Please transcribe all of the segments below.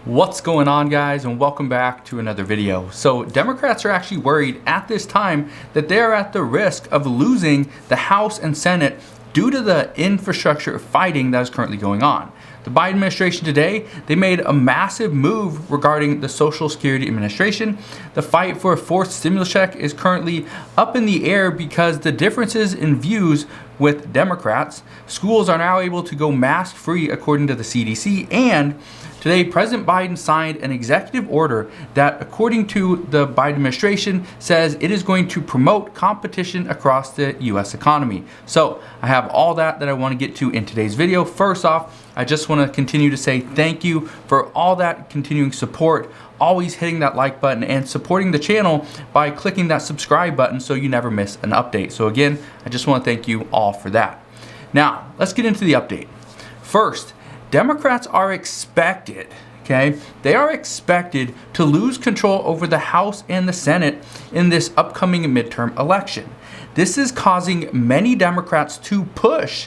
What's going on, guys, and welcome back to another video. So Democrats are actually worried at this time that they are at the risk of losing the House and Senate due to the infrastructure fighting that is currently going on. The Biden administration today, they made a massive move regarding the Social Security Administration. The fight for a fourth stimulus check is currently up in the air because the differences in views with Democrats. Schools are now able to go mask-free according to the CDC, and today, President Biden signed an executive order that, according to the Biden administration, says it is going to promote competition across the U.S. economy. So I have all that I want to get to in today's video. First off, I just want to continue to say thank you for all that continuing support, always hitting that like button and supporting the channel by clicking that subscribe button so you never miss an update. So again, I just want to thank you all for that. Now, let's get into the update. First, Democrats are expected, they are expected to lose control over the House and the Senate in this upcoming midterm election. This is causing many Democrats to push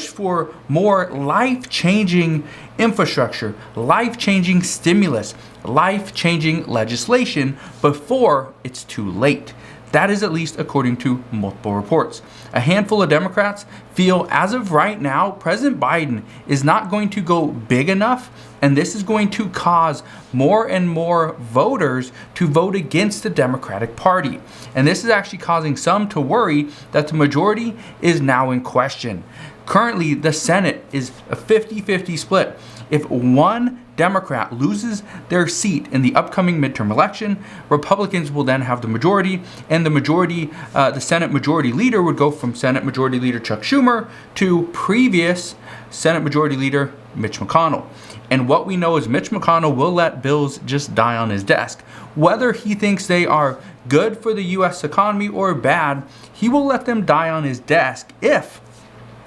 for more life-changing infrastructure, life-changing stimulus, life-changing legislation before it's too late. That is at least according to multiple reports. A handful of Democrats feel as of right now, President Biden is not going to go big enough, and this is going to cause more and more voters to vote against the Democratic Party. And this is actually causing some to worry that the majority is now in question. Currently, the Senate is a 50-50 split. If one Democrat loses their seat in the upcoming midterm election, Republicans will then have the majority, and the Senate Majority Leader would go from Senate Majority Leader Chuck Schumer to previous Senate Majority Leader Mitch McConnell. And what we know is Mitch McConnell will let bills just die on his desk. Whether he thinks they are good for the U.S. economy or bad, he will let them die on his desk if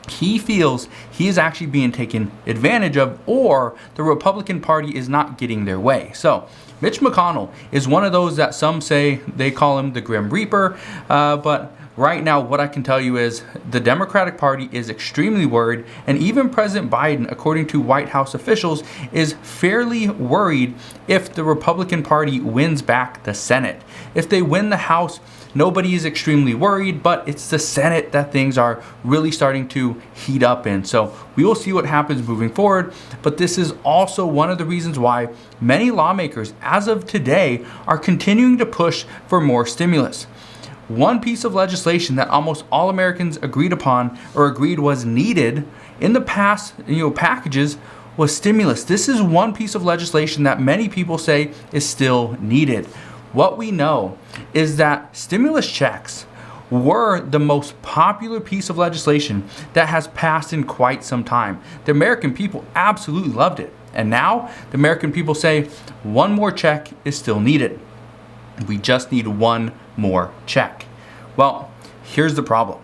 he feels he is actually being taken advantage of, or the Republican Party is not getting their way. So Mitch McConnell is one of those that some say they call him the Grim Reaper, but right now what I can tell you is the Democratic Party is extremely worried, and even President Biden, according to White House officials, is fairly worried if the Republican Party wins back the Senate. If they win the House, nobody is extremely worried, but it's the Senate that things are really starting to heat up in. So we will see what happens moving forward, but this is also one of the reasons why many lawmakers, as of today, are continuing to push for more stimulus. One piece of legislation that almost all Americans agreed upon or agreed was needed in the past, packages was stimulus. This is one piece of legislation that many people say is still needed. What we know is that stimulus checks were the most popular piece of legislation that has passed in quite some time. The American people absolutely loved it. And now the American people say one more check is still needed. We just need one more check. Well, here's the problem.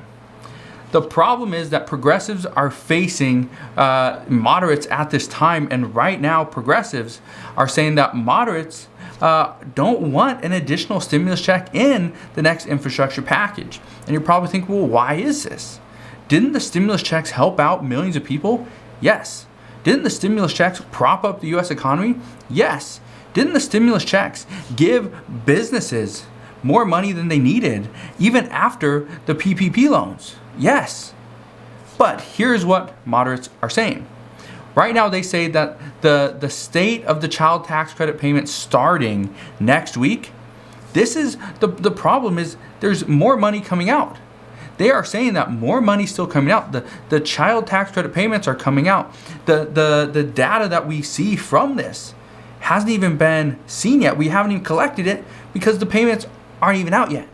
The problem is that progressives are facing moderates at this time, and right now progressives are saying that moderates don't want an additional stimulus check in the next infrastructure package. And you're probably thinking, well, why is this? Didn't the stimulus checks help out millions of people? Yes. Didn't the stimulus checks prop up the U.S. economy? Yes. Didn't the stimulus checks give businesses more money than they needed, even after the PPP loans? Yes. But here's what moderates are saying. Right now, they say that the state of the child tax credit payment starting next week, this is the problem is there's more money coming out. They are saying that more money still coming out. The child tax credit payments are coming out. The data that we see from this hasn't even been seen yet. We haven't even collected it because the payments aren't even out yet.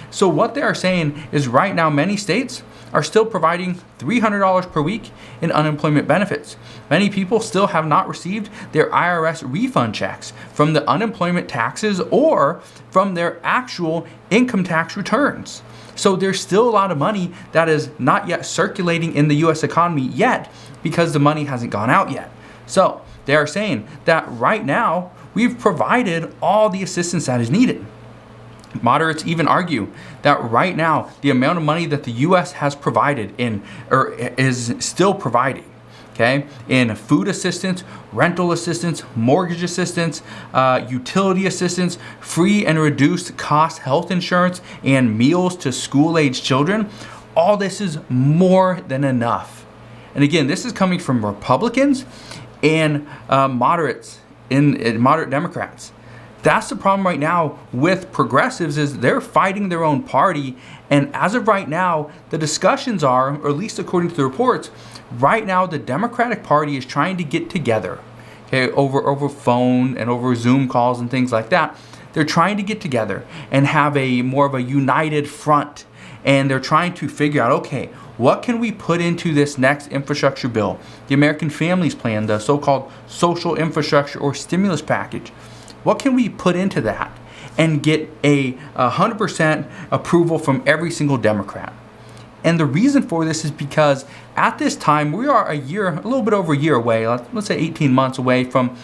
So what they are saying is right now many states are still providing $300 per week in unemployment benefits. Many people still have not received their IRS refund checks from the unemployment taxes or from their actual income tax returns. So there's still a lot of money that is not yet circulating in the U.S. economy yet because the money hasn't gone out yet. So they are saying that right now we've provided all the assistance that is needed. Moderates even argue that right now the amount of money that the U.S. has provided or is still providing, okay, in food assistance, rental assistance, mortgage assistance, utility assistance, free and reduced cost health insurance, and meals to school-age children. All this is more than enough. And again, this is coming from Republicans and moderates in moderate Democrats. That's the problem right now with progressives, is they're fighting their own party. And as of right now, the discussions are, or at least according to the reports, right now the Democratic Party is trying to get together, okay, over phone and over Zoom calls and things like that. They're trying to get together and have a more of a united front. And they're trying to figure out, okay, what can we put into this next infrastructure bill? The American Families Plan, the so-called social infrastructure or stimulus package. What can we put into that and get a 100% approval from every single Democrat? And the reason for this is because at this time, we are a little bit over a year away, let's say 18 months away from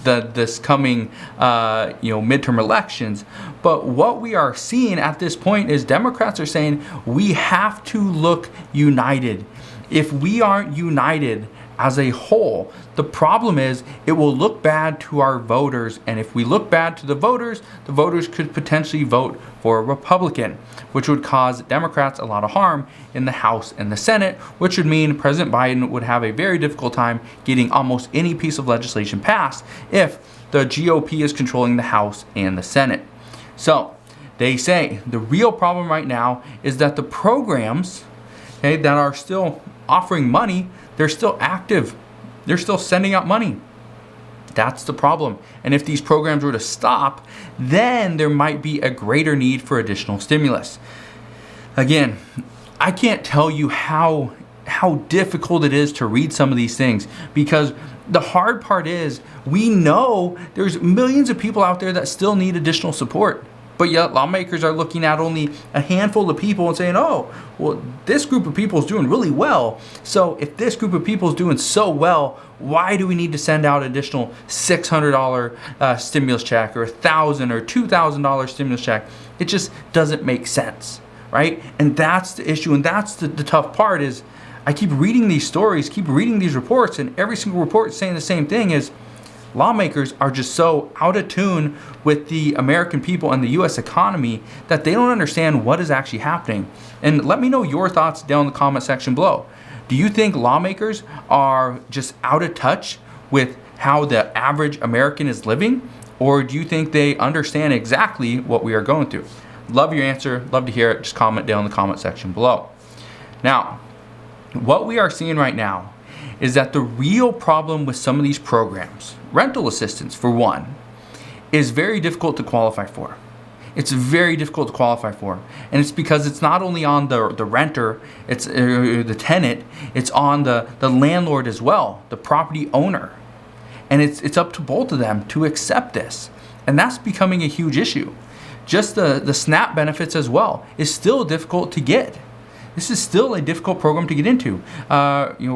this coming midterm elections. But what we are seeing at this point is Democrats are saying we have to look united. If we aren't united as a whole, the problem is it will look bad to our voters. And if we look bad to the voters could potentially vote for a Republican, which would cause Democrats a lot of harm in the House and the Senate, which would mean President Biden would have a very difficult time getting almost any piece of legislation passed if the GOP is controlling the House and the Senate. So they say the real problem right now is that the programs, okay, that are still offering money, they're still active. They're still sending out money. That's the problem. And if these programs were to stop, then there might be a greater need for additional stimulus. Again, I can't tell you how difficult it is to read some of these things, because the hard part is we know there's millions of people out there that still need additional support. But yet lawmakers are looking at only a handful of people and saying, oh, well, this group of people is doing really well. So if this group of people is doing so well, why do we need to send out additional $600 stimulus check or $1,000 or $2,000 stimulus check? It just doesn't make sense, right? And that's the issue. And that's the tough part is I keep reading these stories, keep reading these reports, and every single report is saying the same thing is, lawmakers are just so out of tune with the American people and the U.S. economy that they don't understand what is actually happening. And let me know your thoughts down in the comment section below. Do you think lawmakers are just out of touch with how the average American is living? Or do you think they understand exactly what we are going through? Love your answer. Love to hear it. Just comment down in the comment section below. Now, what we are seeing right now is that the real problem with some of these programs, rental assistance for one, is very difficult to qualify for. It's very difficult to qualify for. And it's because it's not only on the renter, it's the tenant, it's on the landlord as well, the property owner. And it's up to both of them to accept this. And that's becoming a huge issue. Just the SNAP benefits as well is still difficult to get. This is still a difficult program to get into.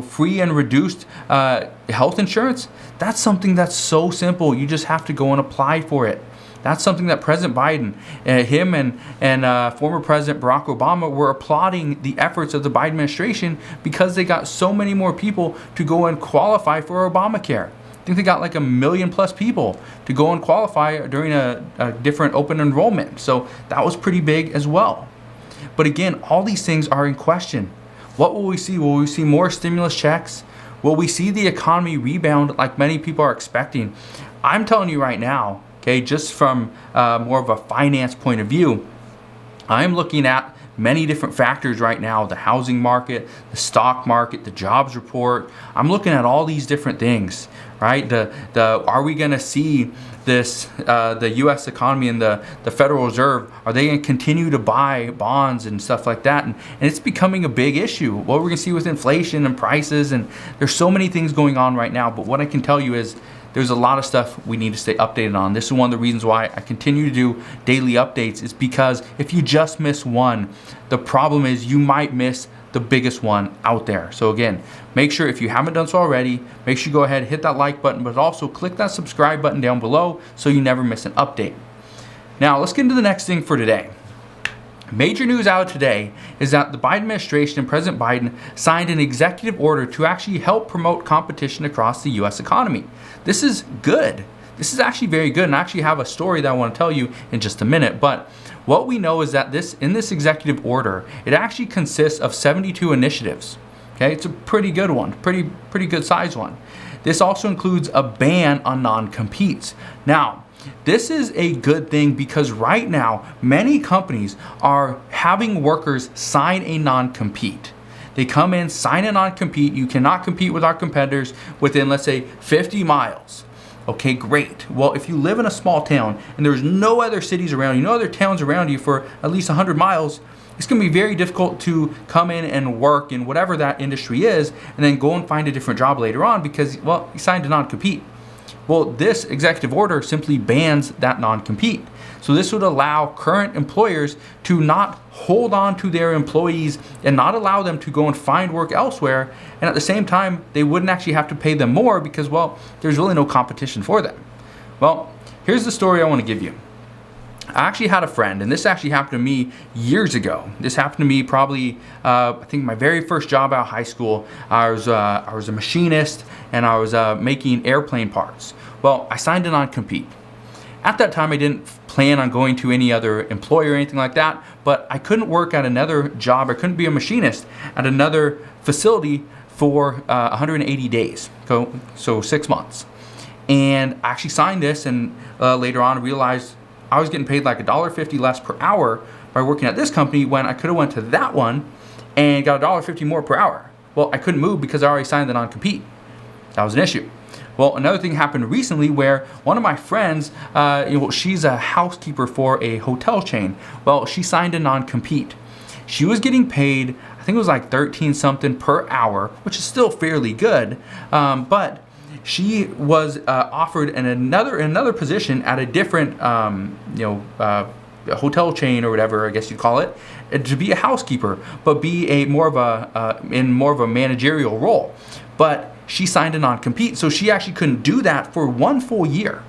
Free and reduced health insurance, that's something that's so simple. You just have to go and apply for it. That's something that President Biden, him and former President Barack Obama were applauding the efforts of the Biden administration because they got so many more people to go and qualify for Obamacare. I think they got like 1 million plus people to go and qualify during a different open enrollment. So that was pretty big as well. But again, all these things are in question. What will we see? Will we see more stimulus checks? Will we see the economy rebound like many people are expecting? I'm telling you right now, okay, just from more of a finance point of view, I'm looking at many different factors right now, the housing market, the stock market, the jobs report. I'm looking at all these different things, right? Are we going to see this, the U.S. economy and the Federal Reserve, are they going to continue to buy bonds and stuff like that? And it's becoming a big issue. What we're going to see with inflation and prices, and there's so many things going on right now. But what I can tell you is there's a lot of stuff we need to stay updated on. This is one of the reasons why I continue to do daily updates, is because if you just miss one, the problem is you might miss the biggest one out there. So again, make sure, if you haven't done so already, make sure you go ahead, hit that like button, but also click that subscribe button down below so you never miss an update. Now let's get into the next thing for today. Major news out today is that the Biden administration and President Biden signed an executive order to actually help promote competition across the U.S. economy. This is good. This is actually very good, and I actually have a story that I want to tell you in just a minute. But what we know is that in this executive order, it actually consists of 72 initiatives. Okay, it's a pretty good one, pretty good size one. This also includes a ban on non-competes. Now, this is a good thing because right now, many companies are having workers sign a non-compete. They come in, sign a non-compete. You cannot compete with our competitors within, let's say, 50 miles. Okay, great. Well, if you live in a small town and there's no other cities around you, no other towns around you for at least 100 miles, it's going to be very difficult to come in and work in whatever that industry is and then go and find a different job later on because, well, you signed a non-compete. Well, this executive order simply bans that non-compete. So this would allow current employers to not hold on to their employees and not allow them to go and find work elsewhere. And at the same time, they wouldn't actually have to pay them more because, well, there's really no competition for them. Well, here's the story I want to give you. I actually had a friend, and this actually happened to me years ago. This happened to me probably, I think my very first job out of high school. I was a machinist, and I was making airplane parts. Well, I signed a non-compete. At that time, I didn't plan on going to any other employer or anything like that, but I couldn't work at another job. I couldn't be a machinist at another facility for 180 days, so 6 months. And I actually signed this, and later on realized I was getting paid like $1.50 less per hour by working at this company when I could have went to that one and got $1.50 more per hour. Well, I couldn't move because I already signed the non-compete. That was an issue. Well, another thing happened recently where one of my friends, she's a housekeeper for a hotel chain. Well, she signed a non-compete. She was getting paid, I think it was like 13 something per hour, which is still fairly good, but she was offered another position at a different, hotel chain or whatever I guess you'd call it, to be a housekeeper, but be in more of a managerial role. But she signed a non-compete, so she actually couldn't do that for one full year,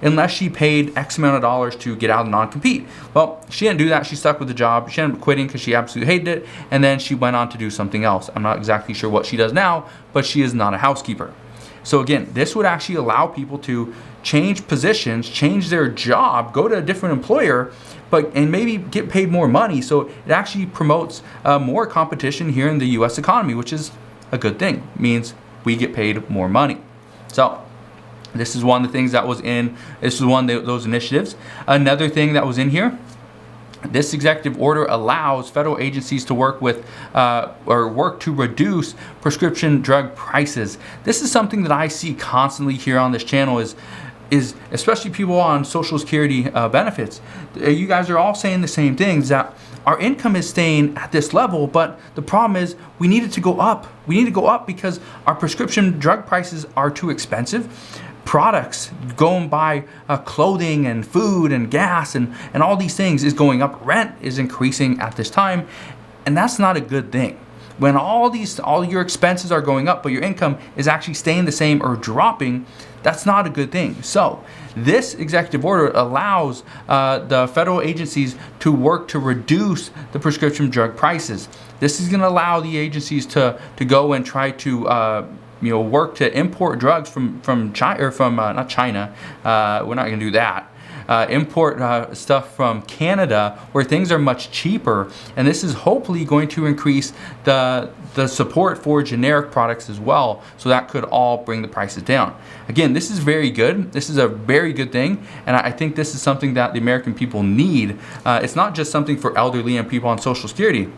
unless she paid X amount of dollars to get out of the non-compete. Well, she didn't do that. She stuck with the job. She ended up quitting because she absolutely hated it, and then she went on to do something else. I'm not exactly sure what she does now, but she is not a housekeeper. So again, this would actually allow people to change positions, change their job, go to a different employer, and maybe get paid more money. So it actually promotes more competition here in the U.S. economy, which is a good thing. It means we get paid more money. So this is one of the things that was in, this is one of those initiatives. Another thing that was in here, this executive order allows federal agencies to work with or work to reduce prescription drug prices. This is something that I see constantly here on this channel is especially people on Social Security benefits. You guys are all saying the same things, that our income is staying at this level, but the problem is we need it to go up. We need to go up because our prescription drug prices are too expensive. Products, go and buy clothing and food and gas and all these things is going up. Rent is increasing at this time, and that's not a good thing. When all your expenses are going up, but your income is actually staying the same or dropping, that's not a good thing. So this executive order allows the federal agencies to work to reduce the prescription drug prices. This is going to allow the agencies to go and try to work to import drugs from China, or from not China. We're not going to do that. Import stuff from Canada, where things are much cheaper, and this is hopefully going to increase the support for generic products as well. So that could all bring the prices down. Again, this is very good. This is a very good thing, and I think this is something that the American people need. It's not just something for elderly and people on Social Security.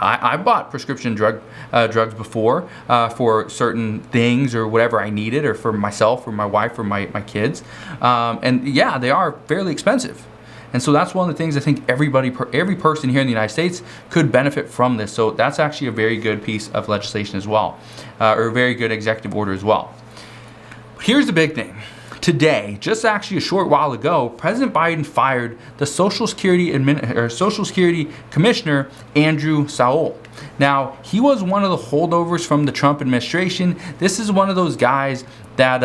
I bought prescription drugs before for certain things or whatever I needed, or for myself or my wife or my kids. And yeah, they are fairly expensive. And so that's one of the things I think every person here in the United States could benefit from this. So that's actually a very good piece of legislation as well, or a very good executive order as well. But here's the big thing. Today, just actually a short while ago, President Biden fired the Social Security Commissioner, Andrew Saul. Now, he was one of the holdovers from the Trump administration. This is one of those guys that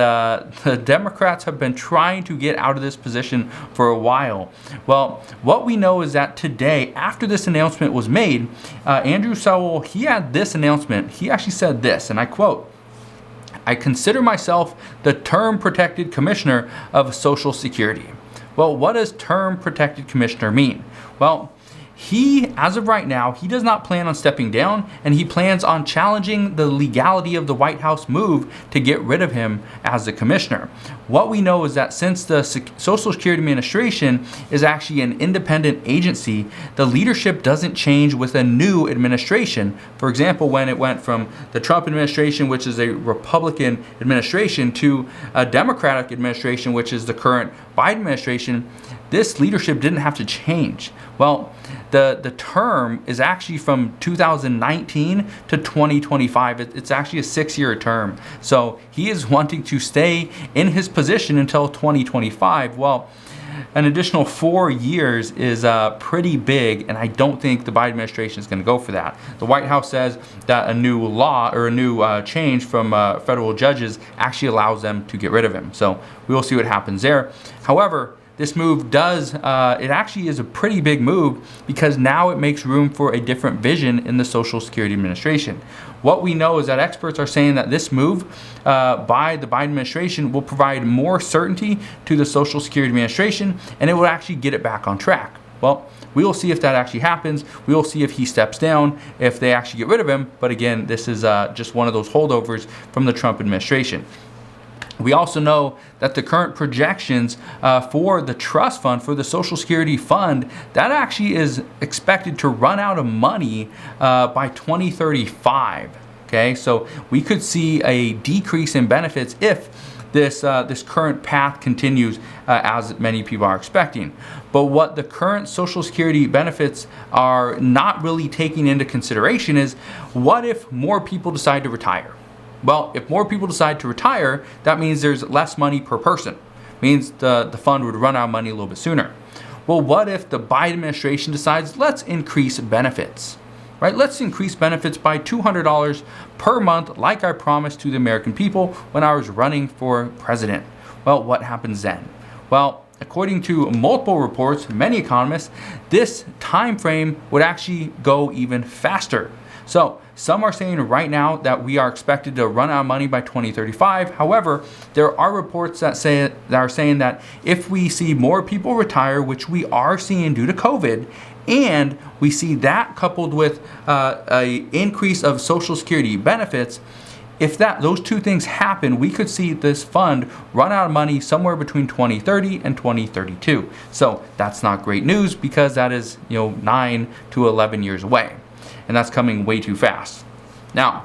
the Democrats have been trying to get out of this position for a while. Well, what we know is that today, after this announcement was made, Andrew Sewell, he had this announcement. He actually said this, and I quote, "I consider myself the term protected commissioner of Social Security." Well, what does term protected commissioner mean? Well, he, as of right now, he does not plan on stepping down, and he plans on challenging the legality of the White House move to get rid of him as the commissioner. What we know is that since the Social Security Administration is actually an independent agency, the leadership doesn't change with a new administration. For example, when it went from the Trump administration, which is a Republican administration, to a Democratic administration, which is the current Biden administration, this leadership didn't have to change. Well, the term is actually from 2019 to 2025. It's actually a 6-year term. So he is wanting to stay in his position until 2025. Well, an additional 4 years is pretty big, and I don't think the Biden administration is going to go for that. The White House says that a new law or a new change from federal judges actually allows them to get rid of him. So we will see what happens there. However, this move does, it actually is a pretty big move because now it makes room for a different vision in the Social Security Administration. What we know is that experts are saying that this move by the Biden administration will provide more certainty to the Social Security Administration, and it will actually get it back on track. Well, we will see if that actually happens. We will see if he steps down, if they actually get rid of him. But again, this is just one of those holdovers from the Trump administration. We also know that the current projections for the trust fund, for the Social Security fund, that actually is expected to run out of money by 2035. Okay, so we could see a decrease in benefits if this current path continues as many people are expecting. But what the current Social Security benefits are not really taking into consideration is, what if more people decide to retire? Well, if more people decide to retire, that means there's less money per person. It means the fund would run out of money a little bit sooner. Well, what if the Biden administration decides, let's increase benefits, right? Let's increase benefits by $200 per month, like I promised to the American people when I was running for president. Well, what happens then? Well, according to multiple reports, many economists, this time frame would actually go even faster. So some are saying right now that we are expected to run out of money by 2035. However, there are reports that are saying that if we see more people retire, which we are seeing due to COVID, and we see that coupled with an increase of Social Security benefits, if those two things happen, we could see this fund run out of money somewhere between 2030 and 2032. So that's not great news, because that is 9 to 11 years away. And that's coming way too fast. Now,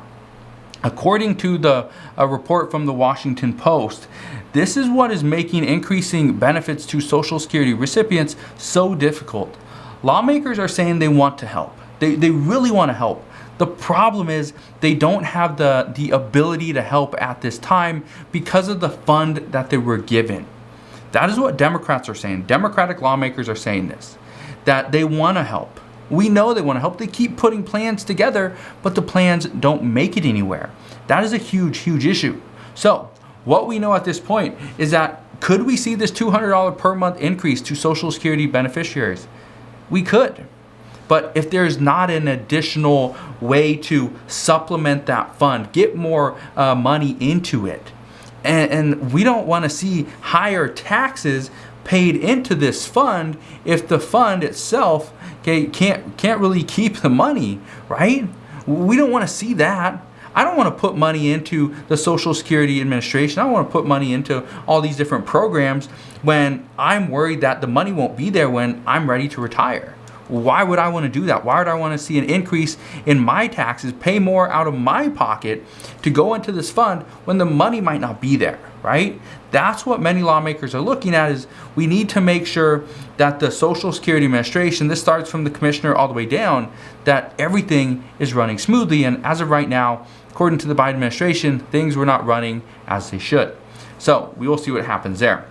according to a report from the Washington Post, this is what is making increasing benefits to Social Security recipients so difficult. Lawmakers are saying they want to help. They really want to help. The problem is they don't have the ability to help at this time because of the fund that they were given. That is what Democrats are saying. Democratic lawmakers are saying this, that they want to help. We know they want to help. They keep putting plans together, but the plans don't make it anywhere. That is a huge, huge issue. So what we know at this point is that, could we see this $200 per month increase to Social Security beneficiaries? We could. But if there's not an additional way to supplement that fund, get more money into it, and we don't want to see higher taxes paid into this fund if the fund itself can't really keep the money, right? We don't want to see that. I don't want to put money into the Social Security Administration. I don't want to put money into all these different programs when I'm worried that the money won't be there when I'm ready to retire. Why would I want to do that? Why would I want to see an increase in my taxes, pay more out of my pocket to go into this fund when the money might not be there, right? That's what many lawmakers are looking at, is we need to make sure that the Social Security Administration, this starts from the commissioner all the way down, that everything is running smoothly. And as of right now, according to the Biden administration, things were not running as they should. So we will see what happens there.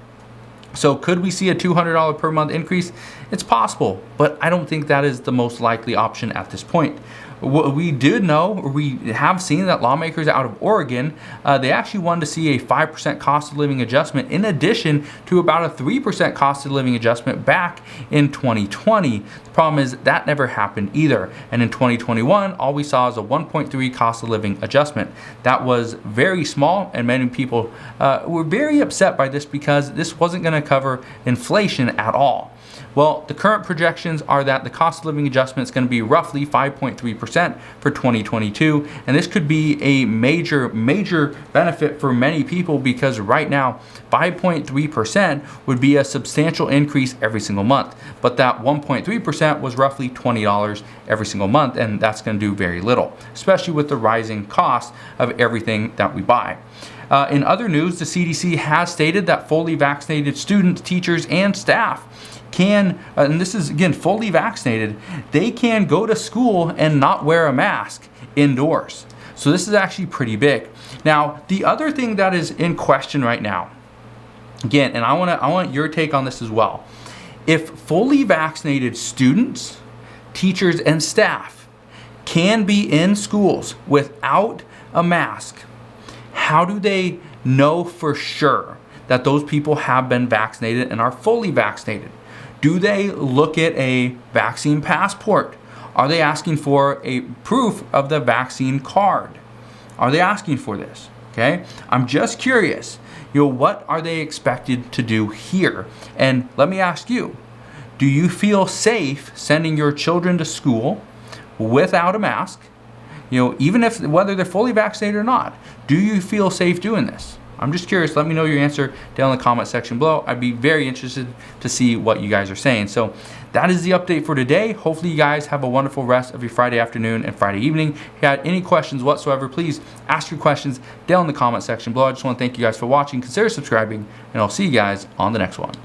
So could we see a $200 per month increase? It's possible, but I don't think that is the most likely option at this point. what we did know, or we have seen, that lawmakers out of Oregon, they actually wanted to see a 5% cost of living adjustment in addition to about a 3% cost of living adjustment back in 2020. The problem is that never happened either. And in 2021, all we saw is a 1.3 cost of living adjustment. That was very small, and many people were very upset by this because this wasn't going to cover inflation at all. Well, the current projections are that the cost of living adjustment is going to be roughly 5.3% for 2022, and this could be a major benefit for many people, because right now 5.3% would be a substantial increase every single month, but that 1.3% was roughly $20 every single month, and that's going to do very little, especially with the rising cost of everything that we buy. In other news, the CDC has stated that fully vaccinated students, teachers, and staff can, and this is again fully vaccinated, they can go to school and not wear a mask indoors. So this is actually pretty big. Now, the other thing that is in question right now, again, and I want your take on this as well. If fully vaccinated students, teachers, and staff can be in schools without a mask, how do they know for sure that those people have been vaccinated and are fully vaccinated? Do they look at a vaccine passport? Are they asking for a proof of the vaccine card? Are they asking for this? Okay, I'm just curious, what are they expected to do here? And let me ask you, do you feel safe sending your children to school without a mask? Even if, whether they're fully vaccinated or not, do you feel safe doing this? I'm just curious. Let me know your answer down in the comment section below. I'd be very interested to see what you guys are saying. So that is the update for today. Hopefully you guys have a wonderful rest of your Friday afternoon and Friday evening. If you had any questions whatsoever, please ask your questions down in the comment section below. I just want to thank you guys for watching. Consider subscribing, and I'll see you guys on the next one.